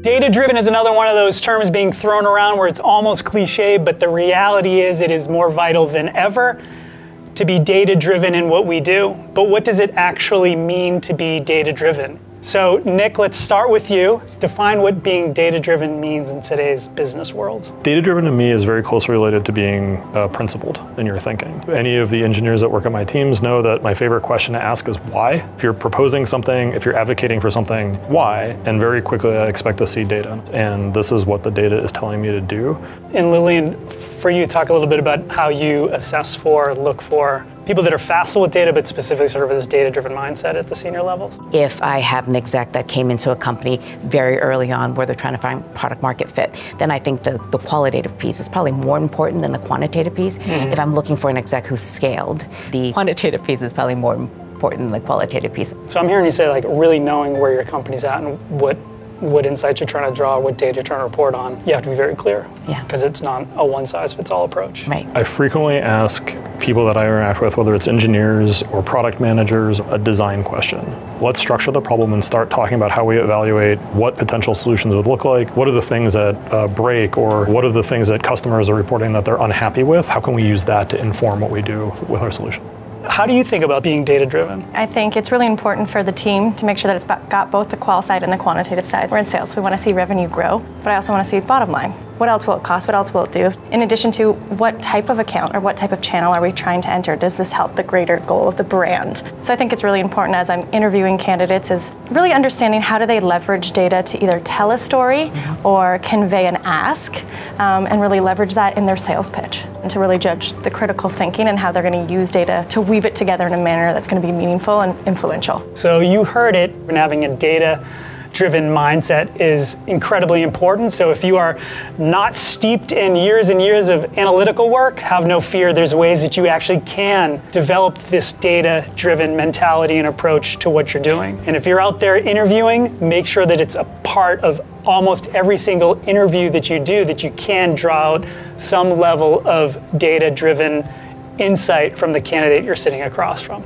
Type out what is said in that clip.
Data-driven is another one of those terms being thrown around where it's almost cliche, but the reality is it is more vital than ever to be data-driven in what we do. But what does it actually mean to be data-driven? So Nick, let's start with you. Define what being data-driven means in today's business world. Data-driven to me is very closely related to being principled in your thinking. Any of the engineers that work at my teams know that my favorite question to ask is why? If you're proposing something, if you're advocating for something, why? And very quickly I expect to see data. And this is what the data is telling me to do. And Lillian, for you, talk a little bit about how you assess for, look for people that are facile with data, but specifically sort of this data-driven mindset at the senior levels. If I have an exec that came into a company very early on where they're trying to find product market fit, then I think the qualitative piece is probably more important than the quantitative piece. Mm-hmm. If I'm looking for an exec who's scaled, the quantitative piece is probably more important than the qualitative piece. So I'm hearing you say like really knowing where your company's at and what insights you're trying to draw, what data you're trying to report on, you have to be very clear. Yeah. Because it's not a one-size-fits-all approach. Right. I frequently ask people that I interact with, whether it's engineers or product managers, a design question. Let's structure the problem and start talking about how we evaluate what potential solutions would look like, what are the things that break, or what are the things that customers are reporting that they're unhappy with, how can we use that to inform what we do with our solution. How do you think about being data-driven? I think it's really important for the team to make sure that it's got both the qual side and the quantitative side. We're in sales, we want to see revenue grow, but I also want to see bottom line. What else will it cost? What else will it do? In addition to what type of account or what type of channel are we trying to enter? Does this help the greater goal of the brand? So I think it's really important as I'm interviewing candidates is really understanding how do they leverage data to either tell a story or convey an ask, and really leverage that in their sales pitch and to really judge the critical thinking and how they're going to use data to weave it together in a manner that's going to be meaningful and influential. So you heard it, and having a data-driven mindset is incredibly important. So if you are not steeped in years and years of analytical work, have no fear, there's ways that you actually can develop this data-driven mentality and approach to what you're doing. And if you're out there interviewing, make sure that it's a part of almost every single interview that you do, that you can draw out some level of data-driven insight from the candidate you're sitting across from.